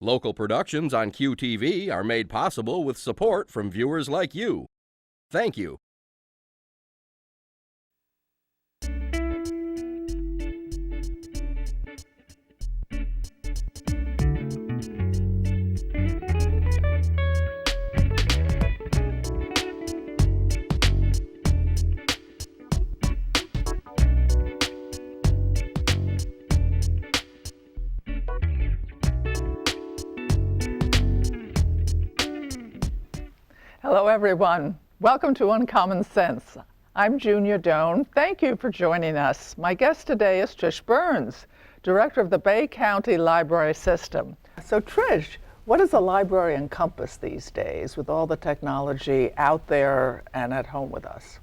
Local productions on QTV are made possible with support from viewers like you. Thank you. Hello everyone. Welcome to Uncommon Sense. I'm Junior Doan. Thank you for joining us. My guest today is Trish Burns, Director of the Bay County Library System. So Trish, what does a library encompass these days with all the technology out there and at home with us?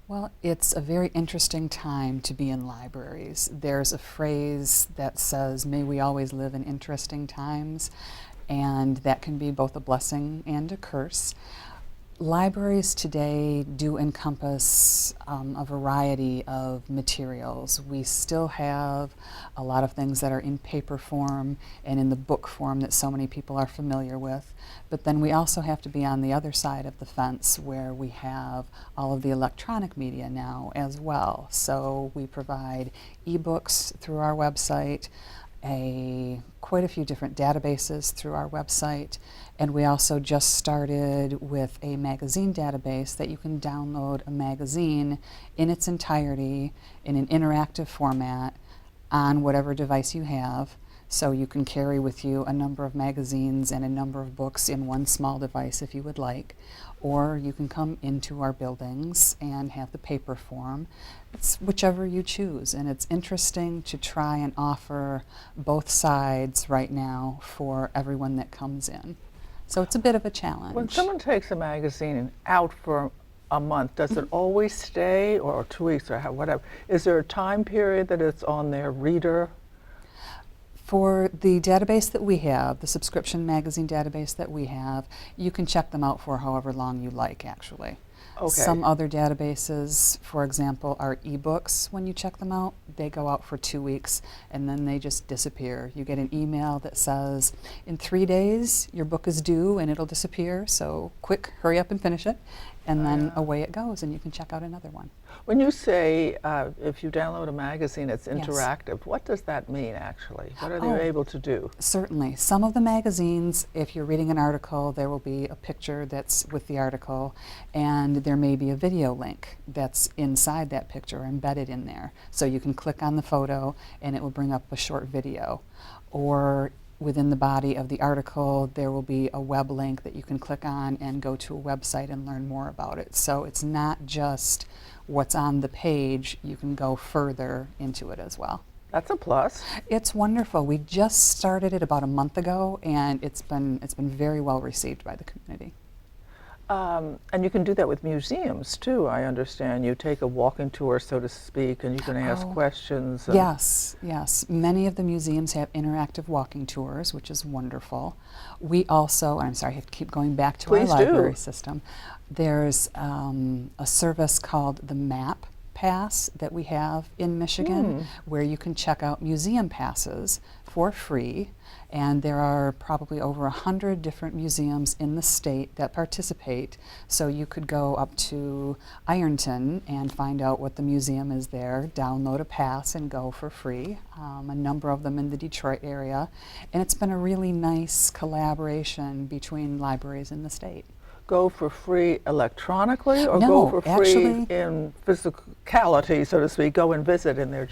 Well, it's a very interesting time to be in libraries. There's a phrase that says, "May we always live in interesting times," and that can be both a blessing and a curse. Libraries today do encompass a variety of materials. We still have a lot of things that are in paper form and in the book form that so many people are familiar with. But then we also have to be on the other side of the fence where we have all of the electronic media now as well. So we provide ebooks through our website, quite a few different databases through our website, and we also just started with a magazine database that you can download a magazine in its entirety in an interactive format on whatever device you have. So you can carry with you a number of magazines and a number of books in one small device if you would like, or you can come into our buildings and have the paper form. It's whichever you choose, and it's interesting to try and offer both sides right now for everyone that comes in. So it's a bit of a challenge. When someone takes a magazine out for a month, does it always stay, or 2 weeks, or whatever? Is there a time period that it's on their reader? For the database that we have, the subscription magazine database that we have, you can check them out for however long you like, actually. Okay. Some other databases, for example, are ebooks. When you check them out, they go out for 2 weeks and then they just disappear. You get an email that says, in 3 days, your book is due and it'll disappear, so quick, hurry up and finish it. And then away it goes, and you can check out another one. When you say if you download a magazine, it's Yes. interactive, what does that mean actually? What are they able to do? Certainly. Some of the magazines, if you're reading an article, there will be a picture that's with the article, and there may be a video link that's inside that picture, embedded in there. So you can click on the photo and it will bring up a short video. Or within the body of the article, there will be a web link that you can click on and go to a website and learn more about it. So it's not just what's on the page, you can go further into it as well. That's a plus. It's wonderful. We just started it about a month ago, and it's been very well received by the community. And you can do that with museums too, I understand. You take a walking tour, so to speak, and you can ask questions. Yes, yes. Many of the museums have interactive walking tours, which is wonderful. We also, I'm sorry, I have to keep going back to our library system. There's a service called the MAP Pass that we have in Michigan, where you can check out museum passes for free. And there are probably over 100 different museums in the state that participate. So you could go up to Ironton and find out what the museum is there, download a pass and go for free. A number of them in the Detroit area. And it's been a really nice collaboration between libraries in the state. Go for free electronically, or No, go for free actually, in physicality, so to speak, go and visit in their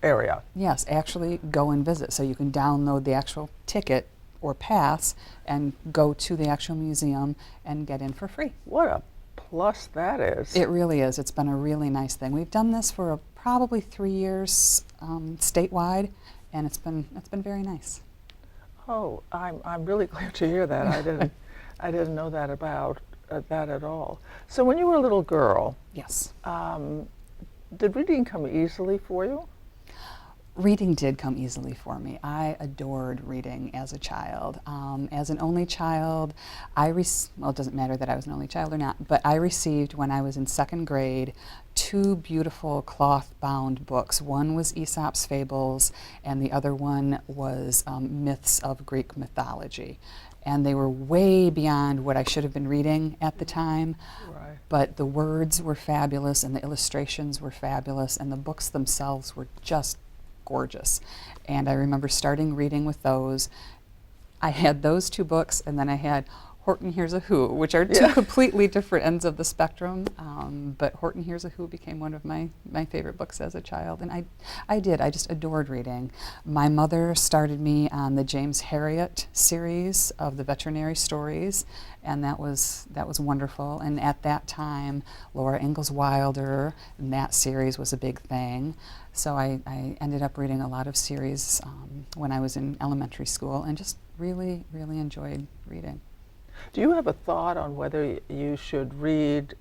area? Yes, actually go and visit. So you can download the actual ticket or pass and go to the actual museum and get in for free. What a plus that is. It really is. It's been a really nice thing. We've done this for probably 3 years statewide, and it's been very nice. Oh, I'm really glad to hear that. I didn't know that about that at all. So when you were a little girl, Yes. did reading come easily for you? Reading did come easily for me. I adored reading as a child. As an only child, well, it doesn't matter that I was an only child or not, but I received, when I was in second grade, two beautiful cloth-bound books. One was Aesop's Fables, and the other one was Myths of Greek Mythology. And they were way beyond what I should have been reading at the time. Right. But the words were fabulous, and the illustrations were fabulous, and the books themselves were just gorgeous. And I remember starting reading with those. I had those two books, and then I had Horton Hears a Who, which are two completely different ends of the spectrum. But Horton Hears a Who became one of my favorite books as a child, and I just adored reading. My mother started me on the James Herriot series of the veterinary stories, and that was wonderful. And at that time, Laura Ingalls Wilder, and that series was a big thing. So I ended up reading a lot of series when I was in elementary school, and just really, really enjoyed reading. Do you have a thought on whether you should read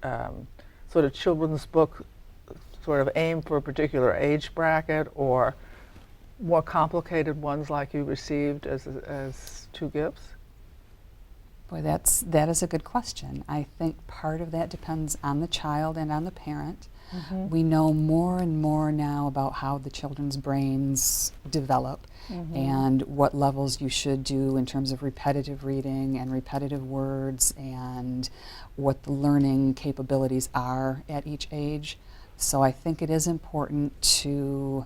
sort of children's book sort of aimed for a particular age bracket, or more complicated ones like you received as two gifts? Boy, that is a good question. I think part of that depends on the child and on the parent. Mm-hmm. We know more and more now about how the children's brains develop, mm-hmm. and what levels you should do in terms of repetitive reading and repetitive words, and what the learning capabilities are at each age. So I think it is important to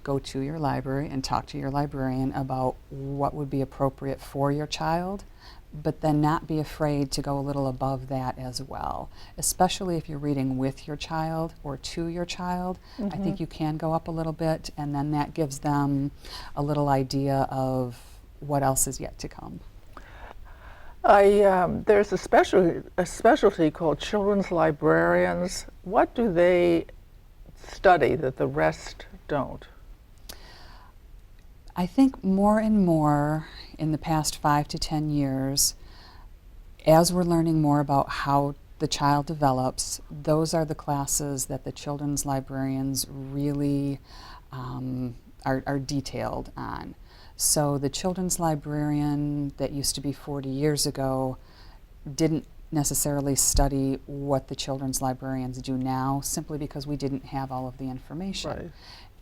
go to your library and talk to your librarian about what would be appropriate for your child, but then not be afraid to go a little above that as well, especially if you're reading with your child or to your child. Mm-hmm. I think you can go up a little bit, and then that gives them a little idea of what else is yet to come. There's a specialty called children's librarians. What do they study that the rest don't? I think more and more in the past 5 to 10 years, as we're learning more about how the child develops, those are the classes that the children's librarians really are detailed on. So the children's librarian that used to be 40 years ago didn't necessarily study what the children's librarians do now, simply because we didn't have all of the information. Right.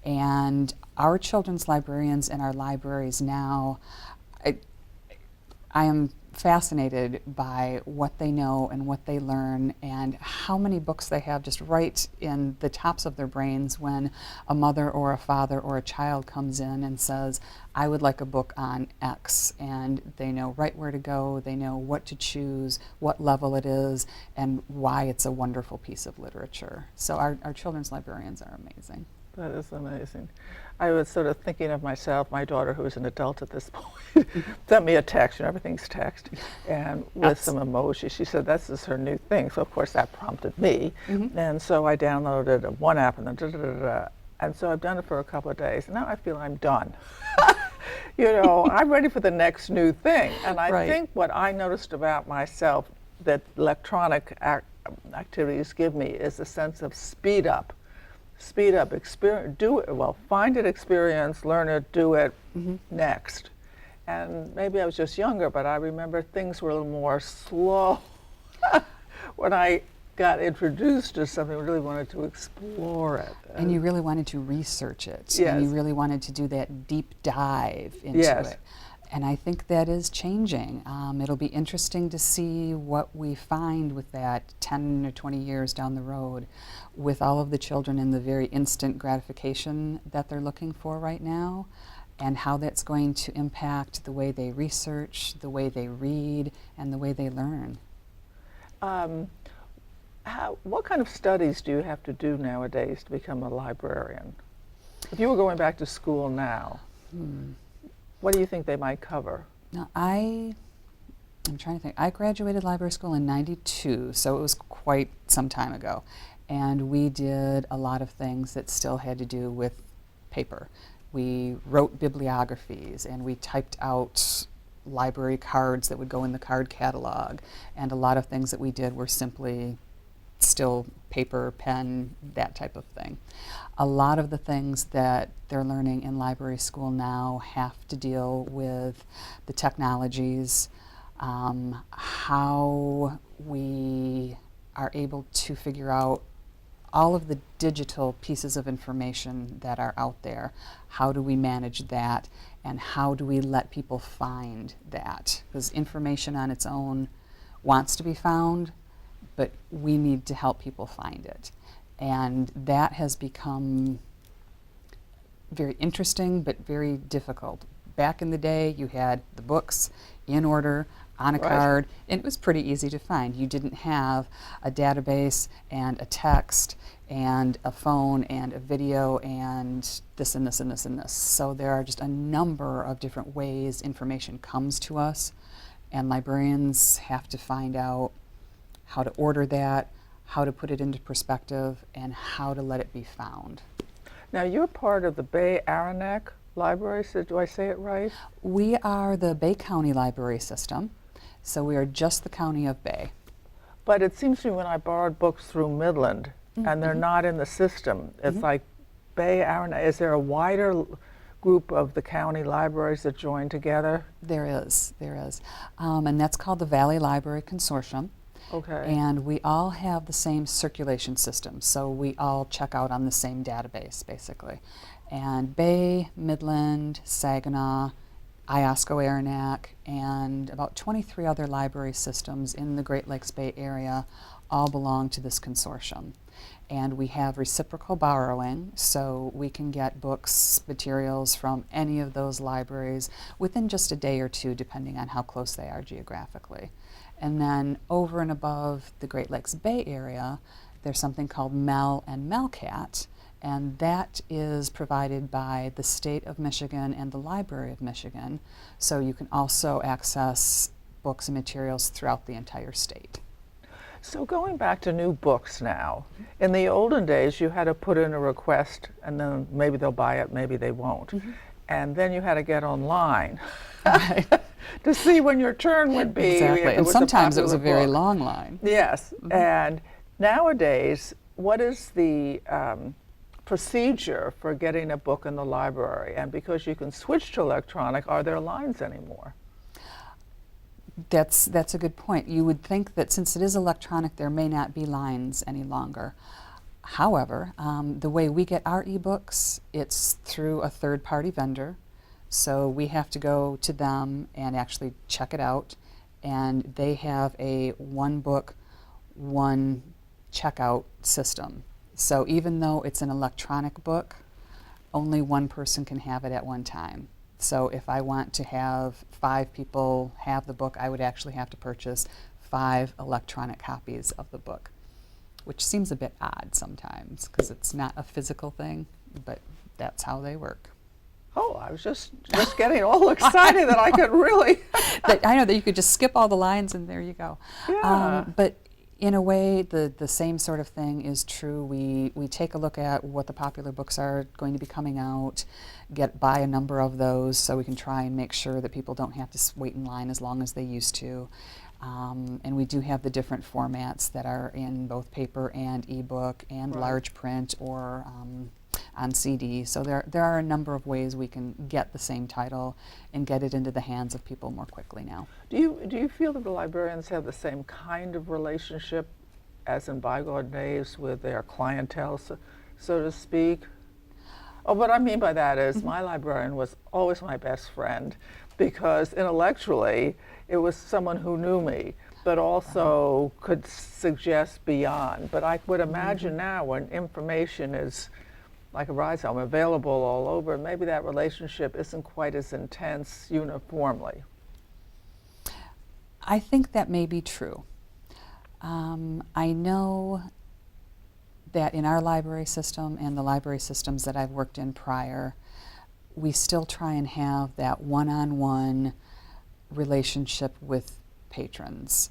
And our children's librarians in our libraries now, I am fascinated by what they know and what they learn, and how many books they have just right in the tops of their brains when a mother or a father or a child comes in and says, I would like a book on X, and they know right where to go, they know what to choose, what level it is, and why it's a wonderful piece of literature. So our children's librarians are amazing. That is amazing. I was sort of thinking of myself, my daughter, who is an adult at this point, sent me a text, everything's text, and with some emojis. She said, this is her new thing. So of course that prompted me. Mm-hmm. And so I downloaded one app, and then and so I've done it for a couple of days. And now I feel I'm done. I'm ready for the next new thing. And I think what I noticed about myself that electronic activities give me is a sense of speed up, experience, do it, find it, experience, learn it, do it, mm-hmm. next. And maybe I was just younger, but I remember things were a little more slow when I got introduced to something, really wanted to explore it. And you really wanted to research it. Yes. And you really wanted to do that deep dive into yes. it. And I think that is changing. It'll be interesting to see what we find with that 10 or 20 years down the road, with all of the children in the very instant gratification that they're looking for right now, and how that's going to impact the way they research, the way they read, and the way they learn. What kind of studies do you have to do nowadays to become a librarian? If you were going back to school now, what do you think they might cover? Now, I'm trying to think. I graduated library school in '92, so it was quite some time ago. And we did a lot of things that still had to do with paper. We wrote bibliographies, and we typed out library cards that would go in the card catalog. And a lot of things that we did were simply still paper, pen, that type of thing. A lot of the things that they're learning in library school now have to deal with the technologies, how we are able to figure out all of the digital pieces of information that are out there. How do we manage that, and how do we let people find that? Because information on its own wants to be found, but we need to help people find it. And that has become very interesting, but very difficult. Back in the day, you had the books in order on a card, and it was pretty easy to find. You didn't have a database and a text and a phone and a video and this and this and this and this. So there are just a number of different ways information comes to us, and librarians have to find out how to order that, how to put it into perspective, and how to let it be found. Now, you're part of the Bay Aranac Library, so do I say it right? We are the Bay County Library System, so we are just the county of Bay. But it seems to me when I borrowed books through Midland, and they're not in the system, it's like Bay Aranac. Is there a wider group of the county libraries that join together? There is. And that's called the Valley Library Consortium. Okay. And we all have the same circulation system, so we all check out on the same database, basically. And Bay, Midland, Saginaw, Iosco Aranac, and about 23 other library systems in the Great Lakes Bay area all belong to this consortium. And we have reciprocal borrowing, so we can get books, materials from any of those libraries within just a day or two, depending on how close they are geographically. And then over and above the Great Lakes Bay area, there's something called MEL and MELCAT, and that is provided by the state of Michigan and the Library of Michigan, so you can also access books and materials throughout the entire state. So going back to new books now, in the olden days you had to put in a request and then maybe they'll buy it, maybe they won't. And then you had to get online to see when your turn would be. Exactly, and sometimes it was a very book. long line. Yes, and nowadays, what is the procedure for getting a book in the library? And because you can switch to electronic, are there lines anymore? That's a good point. You would think that since it is electronic, there may not be lines any longer. However, the way we get our ebooks, it's through a third-party vendor. So we have to go to them and actually check it out. And they have a one book, one checkout system. So even though it's an electronic book, only one person can have it at one time. So if I want to have 5 people have the book, I would actually have to purchase 5 electronic copies of the book, which seems a bit odd sometimes because it's not a physical thing, but that's how they work. Oh, I was just getting all excited that I could really. I know that you could just skip all the lines and there you go. Yeah. But in a way, the same sort of thing is true. We take a look at what the popular books are going to be coming out, buy a number of those so we can try and make sure that people don't have to wait in line as long as they used to. And we do have the different formats that are in both paper and ebook and large print or on CD. So there are a number of ways we can get the same title and get it into the hands of people more quickly now. Do you feel that the librarians have the same kind of relationship as in bygone days with their clientele, so to speak? Oh, what I mean by that is my librarian was always my best friend because intellectually it was someone who knew me, but also could suggest beyond. But I would imagine now when information is like a ride home, available all over, maybe that relationship isn't quite as intense uniformly. I think that may be true. I know that in our library system and the library systems that I've worked in prior, we still try and have that one-on-one relationship with patrons.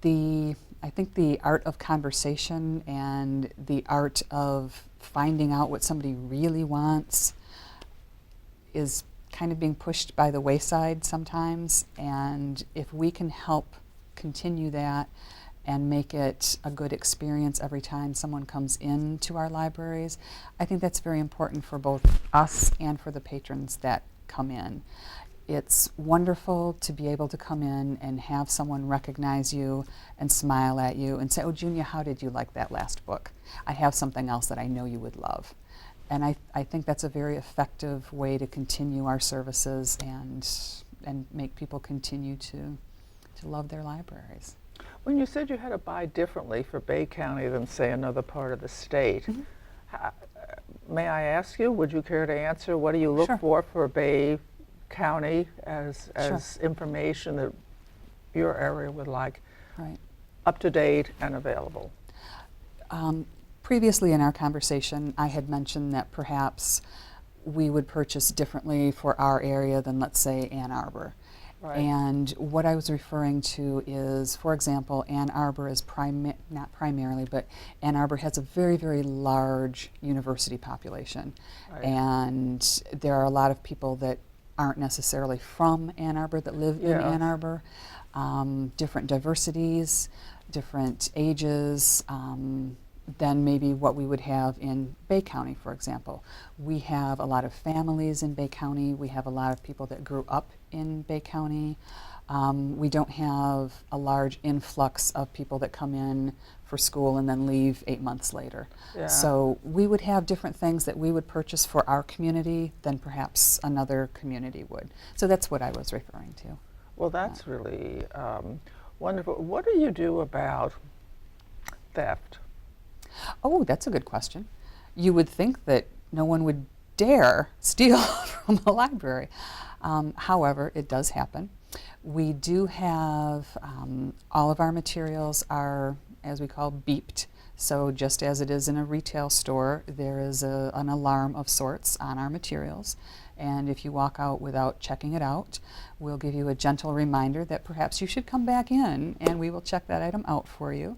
I think the art of conversation and the art of finding out what somebody really wants is kind of being pushed by the wayside sometimes, and if we can help continue that and make it a good experience every time someone comes into our libraries. I think that's very important for both us and for the patrons that come in. It's wonderful to be able to come in and have someone recognize you and smile at you and say, "Oh, Junia, how did you like that last book? I have something else that I know you would love." And I think that's a very effective way to continue our services and make people continue to love their libraries. When you said you had to buy differently for Bay County than, say, another part of the state, may I ask you, would you care to answer, what do you look Sure. for Bay County as information that your area would like Right. up to date and available? Previously in our conversation, I had mentioned that perhaps we would purchase differently for our area than, let's say, Ann Arbor. Right. And what I was referring to is, for example, Ann Arbor is not primarily, but Ann Arbor has a very, very large university population. Right. And there are a lot of people that aren't necessarily from Ann Arbor that live in Ann Arbor. Different diversities, different ages, than maybe what we would have in Bay County, for example. We have a lot of families in Bay County. We have a lot of people that grew up in Bay County. We don't have a large influx of people that come in for school and then leave 8 months later. Yeah. So we would have different things that we would purchase for our community than perhaps another community would. So that's what I was referring to. Well, that's really wonderful. What do you do about theft? Oh, that's a good question. You would think that no one would dare steal from a library. However, it does happen. We do have all of our materials are, as we call, beeped. So just as it is in a retail store, there is an alarm of sorts on our materials. And if you walk out without checking it out, we'll give you a gentle reminder that perhaps you should come back in and we will check that item out for you.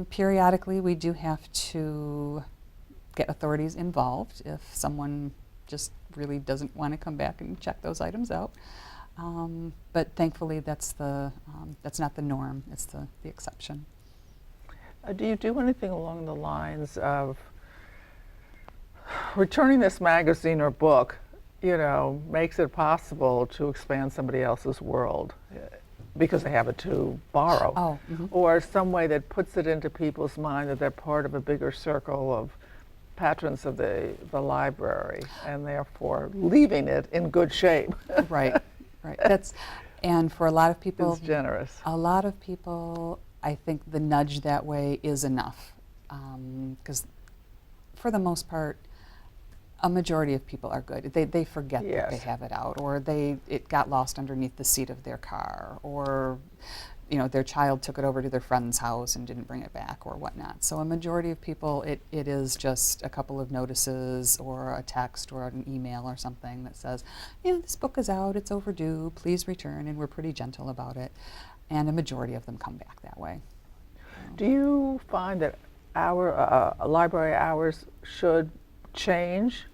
Periodically, we do have to get authorities involved if someone just really doesn't want to come back and check those items out. But thankfully, that's not the norm. It's the exception. Do you do anything along the lines of returning this magazine or book, makes it possible to expand somebody else's world because they have it to borrow? Oh, mm-hmm. Or some way that puts it into people's mind that they're part of a bigger circle of patrons of the library and therefore leaving it in good shape. Right. And for a lot of people, It's generous. A lot of people, I think the nudge that way is enough, because for the most part, a majority of people are good. They forget that they have it out, or it got lost underneath the seat of their car, or their child took it over to their friend's house and didn't bring it back, or whatnot. So a majority of people, it is just a couple of notices or a text or an email or something that says, this book is out, it's overdue, please return, and we're pretty gentle about it. And a majority of them come back that way. Do you find that our library hours should change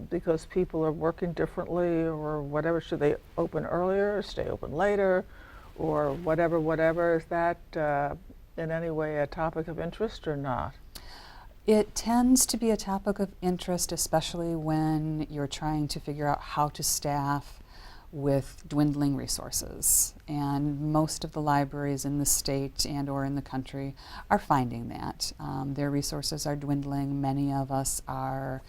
because people are working differently or whatever? Should they open earlier or stay open later or whatever? Is that in any way a topic of interest or not? It tends to be a topic of interest, especially when you're trying to figure out how to staff with dwindling resources. And most of the libraries in the state and or in the country are finding that. Their resources are dwindling. Many of us are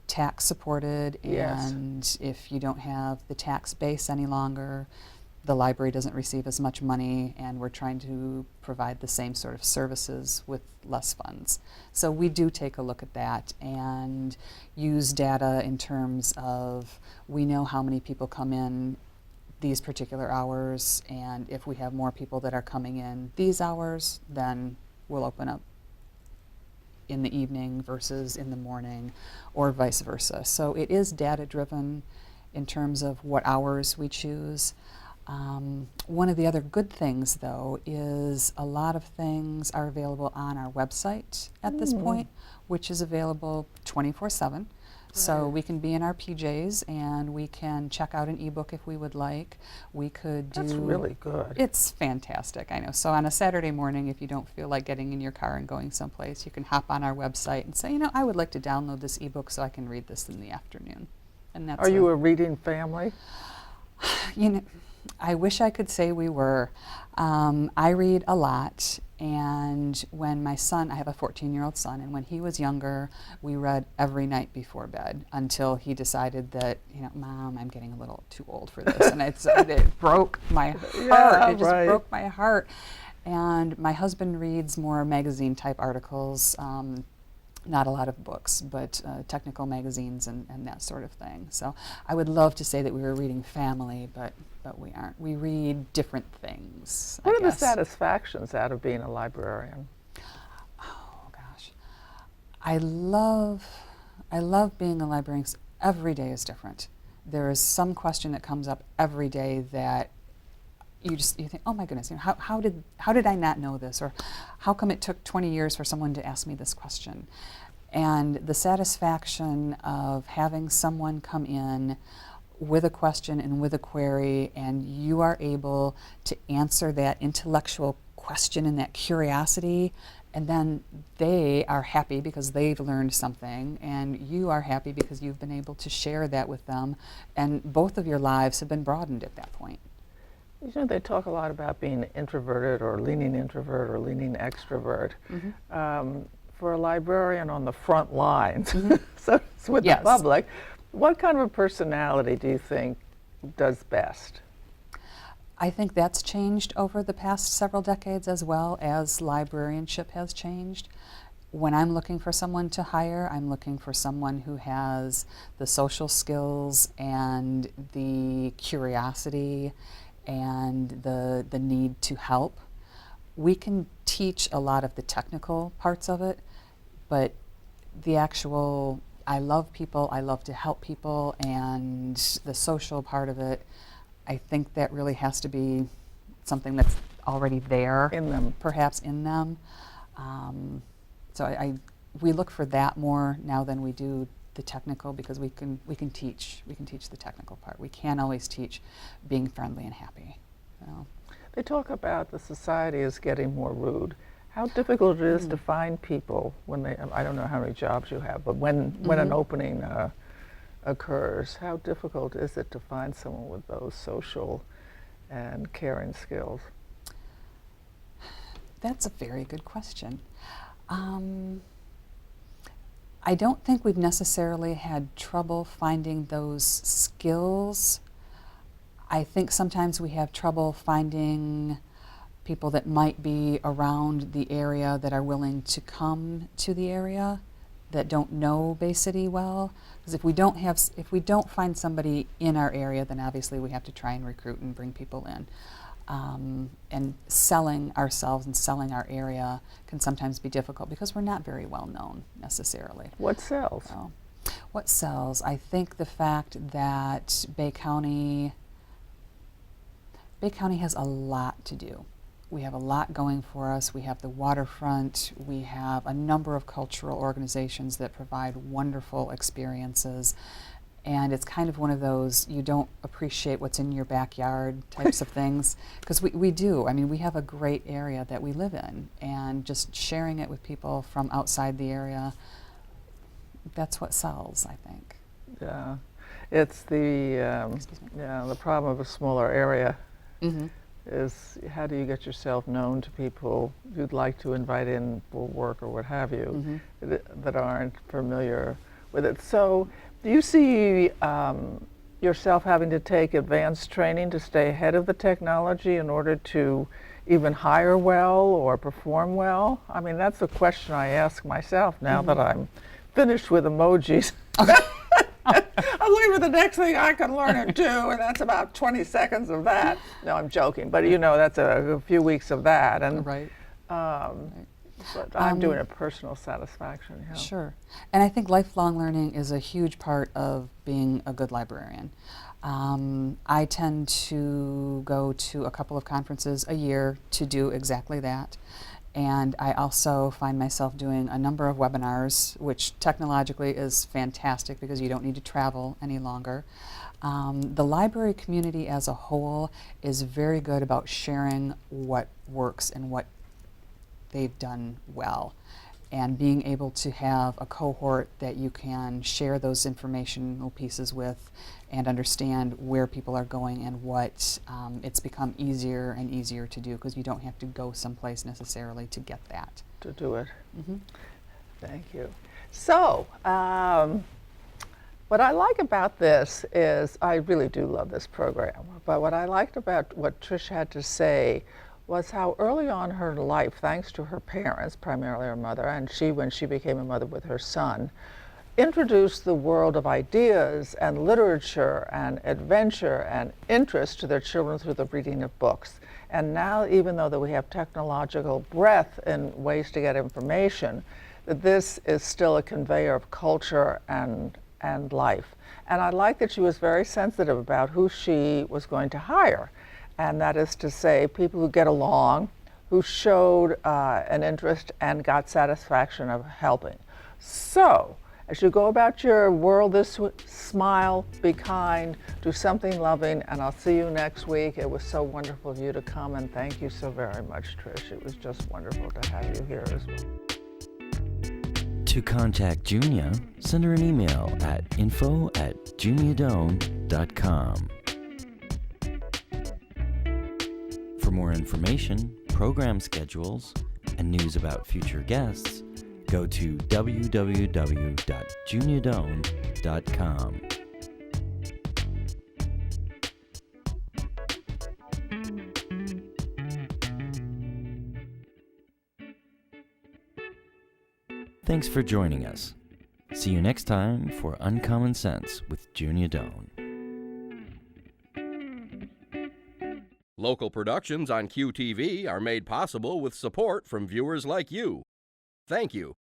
tax supported, and if you don't have the tax base any longer, the library doesn't receive as much money, and we're trying to provide the same sort of services with less funds. So we do take a look at that and use data in terms of, we know how many people come in these particular hours, and if we have more people that are coming in these hours, then we'll open up in the evening versus in the morning, or vice versa. So it is data driven in terms of what hours we choose. One of the other good things, though, is a lot of things are available on our website at this point, which is available 24/7. So we can be in our PJs and we can check out an ebook if we would like. We could do... That's really good. It's fantastic, I know. So on a Saturday morning, if you don't feel like getting in your car and going someplace, you can hop on our website and say, you know, I would like to download this ebook so I can read this in the afternoon. And that's Are you a reading family? You know, I wish I could say we were. I read a lot, and when my son, I have a 14-year-old son, and when he was younger, we read every night before bed until he decided that, you know, Mom, I'm getting a little too old for this, and it broke my heart. Yeah, it just right. broke my heart. And my husband reads more magazine-type articles. Not a lot of books, but technical magazines and that sort of thing. So I would love to say that we were reading family, but we aren't. We read different things. What I are the guess. satisfactions out of being a librarian? Oh gosh, I love being a librarian. Every day is different. There is some question that comes up every day that you think, oh my goodness, you know, how did I not know this, or how come it took 20 years for someone to ask me this question? And the satisfaction of having someone come in with a question and with a query, and you are able to answer that intellectual question and that curiosity, and then they are happy because they've learned something, and you are happy because you've been able to share that with them, and both of your lives have been broadened at that point. You know, they talk a lot about being introverted or leaning introvert or leaning extrovert. For a librarian on the front lines, so it's with Yes. the public, what kind of a personality do you think does best? I think that's changed over the past several decades as well as librarianship has changed. When I'm looking for someone to hire, I'm looking for someone who has the social skills and the curiosity and the need to help. We can teach a lot of the technical parts of it, but the actual, I love people, I love to help people, and the social part of it, I think that really has to be something that's already there. In them. Perhaps in them. So we look for that more now than we do the technical, because we can teach the technical part. We can't always teach being friendly and happy. So. They talk about the society is getting more rude. How difficult it is to find people when they, I don't know how many jobs you have, but when an opening occurs, how difficult is it to find someone with those social and caring skills? That's a very good question. I don't think we've necessarily had trouble finding those skills. I think sometimes we have trouble finding people that might be around the area that are willing to come to the area, that don't know Bay City well. Because if we don't find somebody in our area, then obviously we have to try and recruit and bring people in. And selling ourselves and selling our area can sometimes be difficult because we're not very well known necessarily. What sells? So, what sells? I think the fact that Bay County has a lot to do. We have a lot going for us. We have the waterfront. We have a number of cultural organizations that provide wonderful experiences. And it's kind of one of those, you don't appreciate what's in your backyard types of things, because we do. I mean, we have a great area that we live in, and just sharing it with people from outside the area, that's what sells, I think. Yeah, it's the the problem of a smaller area is how do you get yourself known to people you'd like to invite in for work or what have you that aren't familiar with it. So do you see yourself having to take advanced training to stay ahead of the technology in order to even hire well or perform well? I mean, that's a question I ask myself now that I'm finished with emojis. I'm looking for the next thing I can learn and do, and that's about 20 seconds of that. No, I'm joking, but you know, that's a few weeks of that. And Right. but I'm doing a personal satisfaction. Yeah. Sure. And I think lifelong learning is a huge part of being a good librarian. I tend to go to a couple of conferences a year to do exactly that. And I also find myself doing a number of webinars, which technologically is fantastic because you don't need to travel any longer. The library community as a whole is very good about sharing what works and what they've done well, and being able to have a cohort that you can share those informational pieces with and understand where people are going and what it's become easier and easier to do because you don't have to go someplace necessarily to get that. To do it. Mm-hmm. Thank you. So, what I like about this is, I really do love this program, but what I liked about what Trish had to say was how early on in her life, thanks to her parents, primarily her mother, and she, when she became a mother with her son, introduced the world of ideas and literature and adventure and interest to their children through the reading of books. And now, even though that we have technological breadth in ways to get information, this is still a conveyor of culture and life. And I like that she was very sensitive about who she was going to hire. And that is to say, people who get along, who showed an interest and got satisfaction of helping. So, as you go about your world this week, smile, be kind, do something loving, and I'll see you next week. It was so wonderful of you to come, and thank you so very much, Trish. It was just wonderful to have you here as well. To contact Junia, send her an email at info@juniadone.com. For more information, program schedules, and news about future guests, go to www.juniadone.com. Thanks for joining us. See you next time for Uncommon Sense with Junia Doan. Local productions on QTV are made possible with support from viewers like you. Thank you.